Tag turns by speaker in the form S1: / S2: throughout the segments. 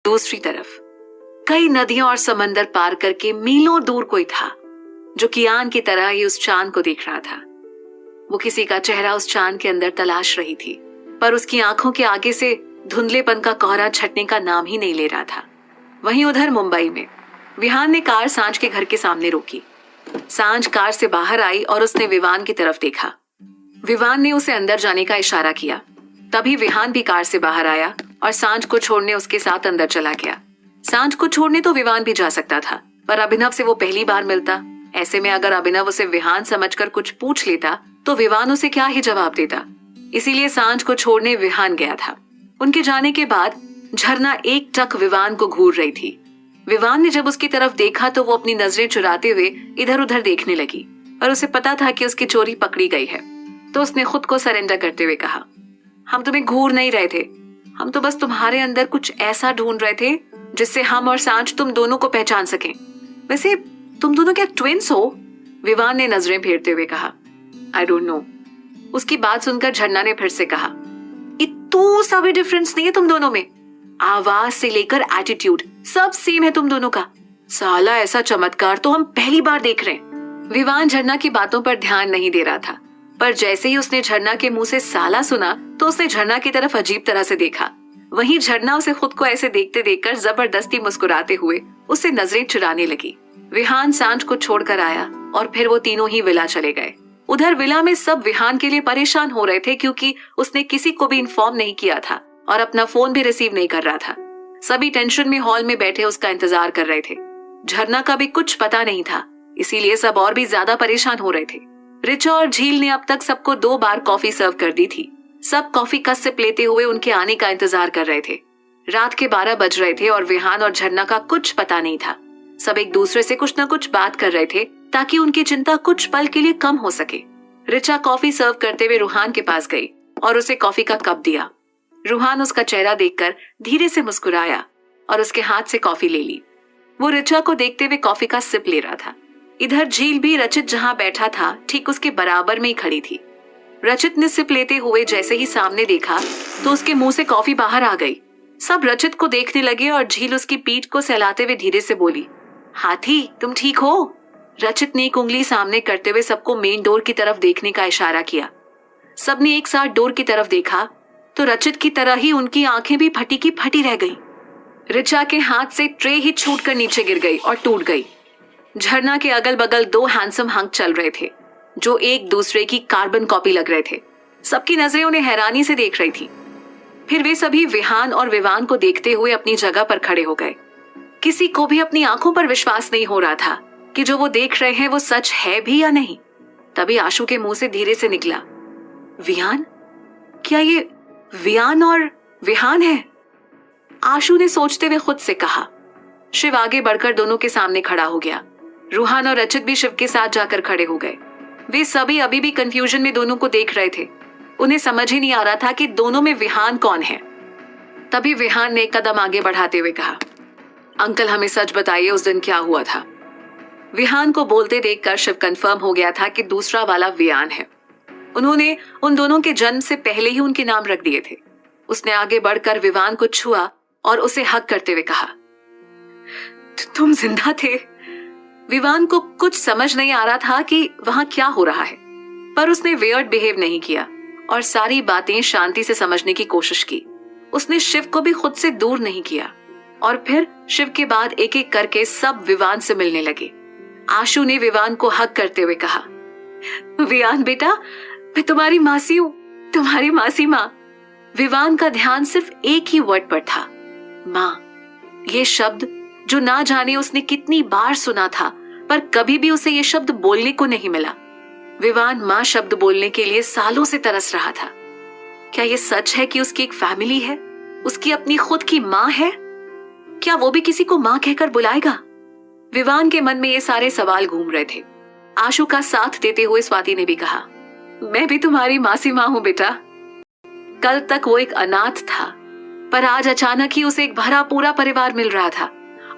S1: दूसरी तरफ कई नदियां और समंदर पार करके मीलों दूर कोई था जो कियान की तरह ही उस चांद को देख रहा था। वो किसी का चेहरा उस चांद के अंदर तलाश रही थी, पर उसकी आंखों के आगे से धुंधलेपन का कोहरा छटने का नाम ही नहीं ले रहा था। वहीं उधर मुंबई में विहान ने कार सांझ के घर के सामने रोकी। सांझ कार से बाहर आई और उसने विवान की तरफ देखा। विवान ने उसे अंदर जाने का इशारा किया। तभी विहान भी कार से बाहर आया और सांझ को छोड़ने उसके साथ अंदर चला गया। सांझ को छोड़ने तो विवान भी जा सकता था, पर अभिनव से वो पहली बार मिलता। ऐसे में अगर अभिनव उसे विहान समझकर कुछ पूछ लेता तो विवान उसे क्या ही जवाब देता। इसीलिए सांझ को छोड़ने विहान गया था। उनके जाने के बाद झरना एक टक विवान को घूर रही थी। विवान ने जब उसकी तरफ देखा तो वो अपनी नजरें चुराते हुए इधर उधर देखने लगी, पर उसे पता था कि उसकी चोरी पकड़ी गई है। तो उसने खुद को सरेंडर करते हुए कहा, हम तुम्हें घूर नहीं रहे थे, हम तो बस तुम्हारे अंदर कुछ ऐसा ढूंढ रहे थे जिससे हम और सांझ तुम दोनों को पहचान सकें। वैसे तुम दोनों क्या ट्विंस हो? विवान ने नजरें फेरते हुए कहा। I don't know. उसकी बात सुनकर झरना ने फिर से कहा, इतना सा भी डिफरेंस नहीं है तुम दोनों में। आवाज से लेकर एटीट्यूड सब सेम है तुम दोनों का। साला ऐसा चमत्कार तो हम पहली बार देख रहे हैं। विवान झरना की बातों पर ध्यान नहीं दे रहा था, पर जैसे ही उसने झरना के मुंह से साला सुना तो उसने झरना की तरफ अजीब तरह से देखा। वहीं झरना उसे खुद को ऐसे देखते देखकर जबरदस्ती मुस्कुराते हुए उससे नजरें चुराने लगी। विहान सांझ को छोड़कर आया और फिर वो तीनों ही विला चले गए। उधर विला में सब विहान के लिए परेशान हो रहे थे, क्योंकि उसने किसी को भी इन्फॉर्म नहीं किया था और अपना फोन भी रिसीव नहीं कर रहा था। सभी टेंशन में हॉल में बैठे उसका इंतजार कर रहे थे। झरना का भी कुछ पता नहीं था, इसीलिए सब और भी ज्यादा परेशान हो रहे थे। रिचा और झील ने अब तक सबको 2 बार कॉफी सर्व कर दी थी। सब कॉफी का सिप लेते हुए उनके आने का इंतजार कर रहे थे। रात के 12 बज रहे थे और विहान और झरना का कुछ पता नहीं था। सब एक दूसरे से कुछ न कुछ बात कर रहे थे ताकि उनकी चिंता कुछ पल के लिए कम हो सके। रिचा कॉफी सर्व करते हुए रूहान के पास गई और उसे कॉफी का कप दिया। रूहान उसका चेहरा देखकर धीरे से मुस्कुराया और उसके हाथ से कॉफी ले ली। वो रिचा को देखते हुए कॉफी का सिप ले रहा था। इधर झील भी रचित जहां बैठा था ठीक उसके बराबर में ही खड़ी थी। रचित ने सिप लेते हुए जैसे ही सामने देखा तो उसके मुंह से कॉफी बाहर आ गई। सब रचित को देखने लगे और झील उसकी पीठ को सहलाते हुए धीरे से बोली, हाथी तुम ठीक हो? रचित ने एक उंगली सामने करते हुए सबको मेन डोर की तरफ देखने का इशारा किया। सबने एक साथ डोर की तरफ देखा तो रचित की तरह ही उनकी आंखें भी फटी की फटी रह गई। रिचा के हाथ से ट्रे ही छूटकर नीचे गिर गई और टूट गई। झरना के अगल बगल 2 हैंडसम हंक चल रहे थे जो एक दूसरे की कार्बन कॉपी लग रहे थे। सबकी नजरें उन्हें हैरानी से देख रही थी। फिर वे सभी विहान और विवान को देखते हुए अपनी जगह पर खड़े हो गए। किसी को भी अपनी आंखों पर विश्वास नहीं हो रहा था कि जो वो देख रहे हैं वो सच है भी या नहीं। तभी आशु के मुंह से धीरे से निकला, विहान? क्या ये विहान और विहान है? आशु ने सोचते हुए खुद से कहा। शिव आगे बढ़कर दोनों के सामने खड़ा हो गया। रूहान और रचित भी शिव के साथ जाकर खड़े हो गए। वे सभी अभी भी कंफ्यूजन में दोनों को देख रहे थे। उन्हें समझ ही नहीं आ रहा था कि दोनों में विहान कौन है। तभी विहान ने एक कदम आगे बढ़ाते हुए कहा, अंकल हमें सच बताइए उस दिन क्या हुआ था? विहान को बोलते देखकर शिव कंफर्म हो गया था कि दूसरा वाला विहान है। उन्होंने उन दोनों के जन्म से पहले ही उनके नाम रख दिए थे। उसने आगे बढ़कर विवान को छुआ और उसे हक करते हुए कहा, तुम जिंदा थे? विवान को कुछ समझ नहीं आ रहा था कि वहां क्या हो रहा है, पर उसने वियर्ड बिहेव नहीं किया और सारी बातें शांति से समझने की कोशिश की। उसने शिव को भी खुद से दूर नहीं किया और फिर शिव के बाद एक एक करके सब विवान से मिलने लगे। आशु ने विवान को हक करते हुए कहा, विवान बेटा, मैं तुम्हारी मासी हूं, तुम्हारी मासी माँ। विवान का ध्यान सिर्फ एक ही वर्ड पर था, माँ। ये शब्द जो ना जाने उसने कितनी बार सुना था, पर कभी भी उसे ये शब्द बोलने को नहीं मिला। विवान माँ शब्द बोलने के लिए सालों से तरस रहा था। क्या ये सच है कि उसकी एक फैमिली है, उसकी अपनी खुद की माँ है? क्या वो भी किसी को माँ कहकर बुलाएगा? विवान के मन में ये सारे सवाल घूम रहे थे। आशु का साथ देते हुए स्वाति ने भी कहा, मैं भी तुम्हारी मासी माँ हूं बेटा। कल तक वो एक अनाथ था, पर आज अचानक ही उसे एक भरा पूरा परिवार मिल रहा था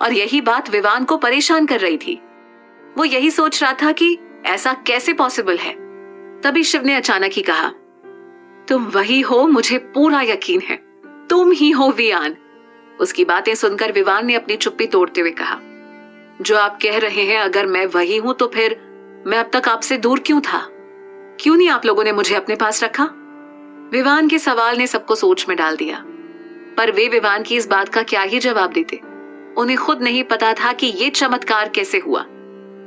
S1: और यही बात विवान को परेशान कर रही थी। वो यही सोच रहा था कि ऐसा कैसे पॉसिबल है। तभी शिव ने अचानक ही कहा, तुम वही हो, मुझे पूरा यकीन है, तुम ही हो वियान। उसकी बातें सुनकर विवान ने अपनी चुप्पी तोड़ते हुए कहा, जो आप कह रहे हैं अगर मैं वही हूं तो फिर मैं अब तक आपसे दूर क्यों था? क्यों नहीं आप लोगों ने मुझे अपने पास रखा? विवान के सवाल ने सबको सोच में डाल दिया, पर वे विवान की इस बात का क्या ही जवाब देते। उन्हें खुद नहीं पता था कि ये चमत्कार कैसे हुआ।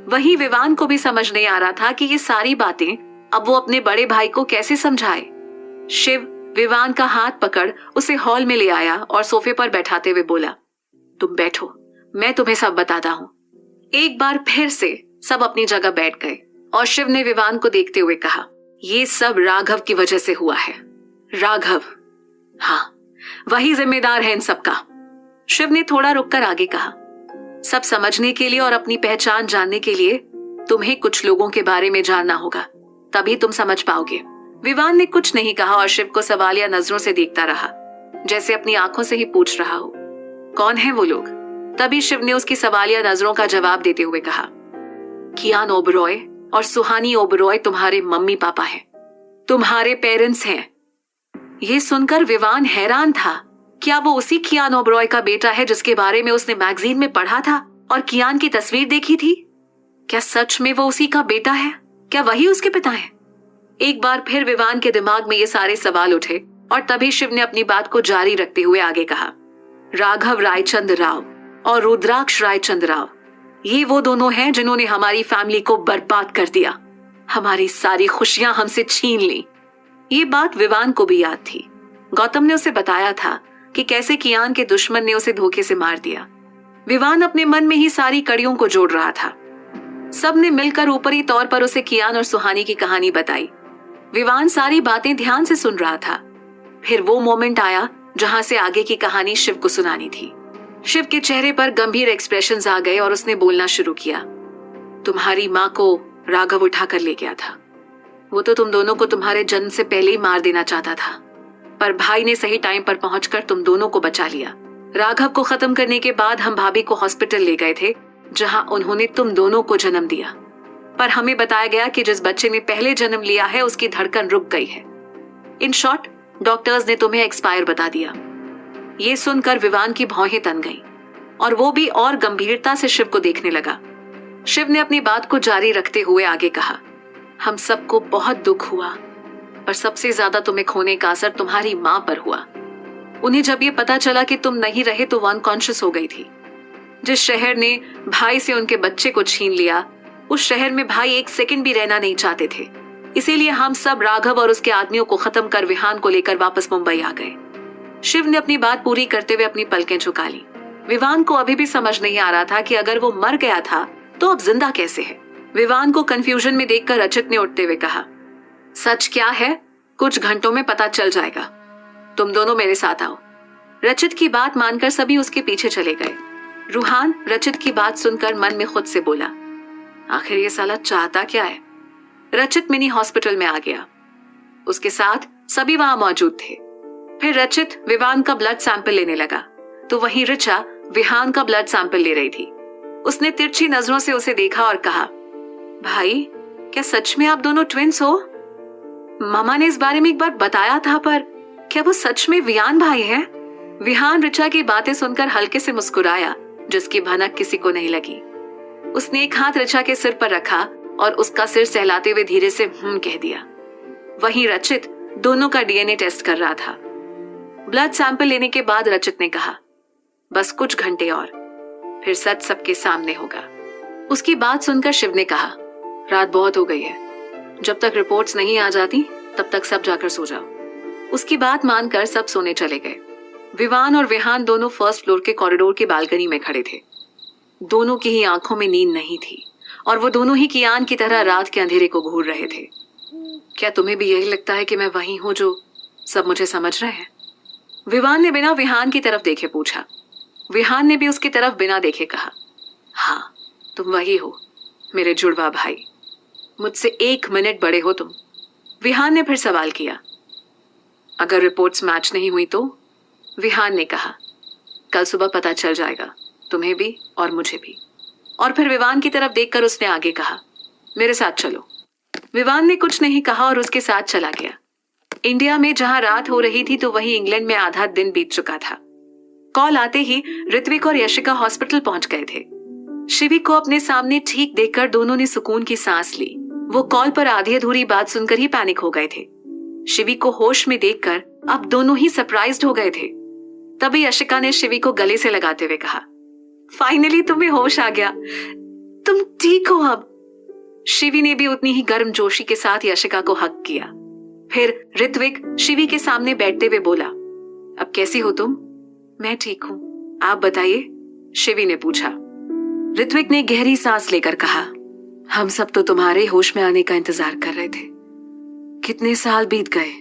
S1: वहीं विवान को भी समझ नहीं आ रहा था कि ये सारी बातें अब वो अपने बड़े भाई को कैसे समझाए। शिव विवान का हाथ पकड़ उसे हॉल में ले आया और सोफे पर बैठाते हुए बोला, तुम बैठो, मैं तुम्हें सब बताता हूं। एक बार फिर से सब अपनी जगह बैठ गए और शिव ने विवान को देखते हुए कहा, ये सब राघव की वजह से हुआ है। राघव, हाँ, वही जिम्मेदार है इन सब का। शिव ने थोड़ा रुककर आगे कहा, सब समझने के लिए और अपनी पहचान जानने के लिए तुम्हें कुछ लोगों के बारे में जानना होगा, तभी तुम समझ पाओगे। विवान ने कुछ नहीं कहा और शिव को सवालिया नजरों से देखता रहा, जैसे अपनी आंखों से ही पूछ रहा हो, कौन है वो लोग? तभी शिव ने उसकी सवालिया नजरों का जवाब देते हुए कहा, कियान ओबरॉय और सुहानी ओबरॉय तुम्हारे मम्मी पापा हैं, तुम्हारे पेरेंट्स हैं। ये सुनकर विवान हैरान था। क्या वो उसी कियान ओबरॉय का बेटा है जिसके बारे में उसने मैगजीन में पढ़ा था और कियान की तस्वीर देखी थी? क्या सच में वो उसी का बेटा है? क्या वही उसके पिता है? एक बार फिर विवान के दिमाग में ये सारे सवाल उठे और तभी शिव ने अपनी बात को जारी रखते हुए आगे कहा, राघव रायचंद राव और रुद्राक्ष रायचंद राव, ये वो दोनों हैं जिन्होंने हमारी फैमिली को बर्बाद कर दिया, हमारी सारी खुशियां हमसे छीन ली। ये बात विवान को भी याद थी। गौतम ने उसे बताया था कि कैसे कियान के दुश्मन ने उसे धोखे से मार दिया। विवान अपने मन में ही सारी कड़ियों को जोड़ रहा था। सबने मिलकर ऊपरी तौर पर उसे कियान और सुहानी की कहानी बताई। विवान सारी बातें ध्यान से सुन रहा था। फिर वो मोमेंट आया जहां से आगे की कहानी शिव को सुनानी थी। शिव के चेहरे पर गंभीर एक्सप्रेशंस आ गए और उसने बोलना शुरू किया, तुम्हारी माँ को राघव उठा कर ले गया था। वो तो तुम दोनों को तुम्हारे जन्म से पहले ही मार देना चाहता था, पर भाई ने सही टाइम पर पहुंचकर तुम दोनों को बचा लिया। राघव को खत्म करने के बाद हम भाभी को हॉस्पिटल ले गए थे, जहां उन्होंने तुम दोनों को जन्म दिया, पर हमें बताया गया कि जिस बच्चे ने पहले जन्म लिया है उसकी धड़कन रुक गई है। इन शॉर्ट, डॉक्टर्स ने तुम्हें एक्सपायर बता दिया। ये सुनकर विवान की भौहें तन गईं और वो भी और गंभीरता से शिव को देखने लगा। शिव ने अपनी बात को जारी रखते हुए आगे कहा, हम सबको बहुत दुख हुआ, पर सबसे ज्यादा तुम्हें खोने का असर तुम्हारी माँ पर हुआ। उन्हें जब ये पता चला कि तुम नहीं रहे तो वो अनकॉन्शियस हो गई थी। जिस शहर ने भाई से उनके बच्चे को छीन लिया, उस शहर में भाई एक सेकंड भी रहना नहीं चाहते थे। इसीलिए हम सब राघव और उसके आदमियों को खत्म कर विहान को लेकर वापस मुंबई आ गए। शिव ने अपनी बात पूरी करते हुए अपनी पलकें झुका ली। विवान को अभी भी समझ नहीं आ रहा था कि अगर वो मर गया था तो अब जिंदा कैसे है। विवान को कंफ्यूजन में देखकर रचित ने उठते हुए कहा, सच क्या है कुछ घंटों में पता चल जाएगा, तुम दोनों मेरे साथ आओ। रचित की बात मानकर सभी उसके पीछे चले गए। रूहान रचित की बात सुनकर मन में खुद से बोला, आखिर ये साला चाहता क्या है। रचित मिनी हॉस्पिटल में आ गया। उसके साथ सभी वहां मौजूद थे। फिर रचित विवान का ब्लड सैंपल लेने लगा तो वहीं ऋचा विहान का ब्लड सैंपल ले रही थी। उसने तिरछी नजरों से उसे देखा और कहा, भाई क्या सच में आप दोनों ट्विंस हो? मामा ने इस बारे में एक बार बताया था, पर क्या वो सच में विहान भाई हैं? विहान ऋचा की बातें सुनकर हल्के से मुस्कुराया, जिसकी भनक किसी को नहीं लगी। उसने एक हाथ ऋचा के सिर पर रखा और उसका सिर सहलाते हुए धीरे से कह दिया। वहीं रचित दोनों का डीएनए टेस्ट कर रहा था। ब्लड सैंपल लेने के बाद रचित ने कहा, बस कुछ घंटे और, फिर सच सबके सामने होगा। उसकी बात सुनकर शिव ने कहा, रात बहुत हो गई है, जब तक रिपोर्ट्स नहीं आ जाती तब तक सब जाकर सो जाओ। उसकी बात मानकर सब सोने चले गए। विवान और विहान दोनों फर्स्ट फ्लोर के कॉरिडोर की बालकनी में खड़े थे। दोनों की ही आंखों में नींद नहीं थी और वो दोनों ही कियान की तरह रात के अंधेरे को घूर रहे थे। क्या तुम्हें भी यही लगता है कि मैं वही हूं जो सब मुझे समझ रहे हैं? विवान ने बिना विहान की तरफ देखे पूछा। विहान ने भी उसकी तरफ बिना देखे कहा, हाँ तुम वही हो, मेरे जुड़वा भाई, मुझसे 1 मिनट बड़े हो तुम। विहान ने फिर सवाल किया, अगर रिपोर्ट्स मैच नहीं हुई तो? विहान ने कहा, कल सुबह पता चल जाएगा, तुम्हें भी और मुझे भी। और फिर विवान की तरफ देखकर उसने आगे कहा, मेरे साथ चलो। विवान ने कुछ नहीं कहा और उसके साथ चला गया। इंडिया में जहां रात हो रही थी तो वहीं इंग्लैंड में आधा दिन बीत चुका था। कॉल आते ही ऋत्विक और यशिका हॉस्पिटल पहुंच गए थे। शिवी को अपने सामने ठीक देखकर दोनों ने सुकून की सांस ली। वो कॉल पर आधी अधूरी बात सुनकर ही पैनिक हो गए थे। शिवी को होश में देखकर अब दोनों ही सरप्राइज्ड हो गए थे। तभी यशिका ने शिवी को गले से लगाते हुए कहा, फाइनली तुम्हें होश आ गया, तुम ठीक हो अब। शिवी ने भी उतनी ही गर्मजोशी के साथ यशिका को हक किया। फिर ऋत्विक शिवी के सामने बैठते हुए बोला, अब कैसी हो तुम? मैं ठीक हूं, आप बताइए, शिवी ने पूछा। ऋत्विक ने गहरी सांस लेकर कहा, हम सब तो तुम्हारे होश में आने का इंतजार कर रहे थे। कितने साल बीत गए,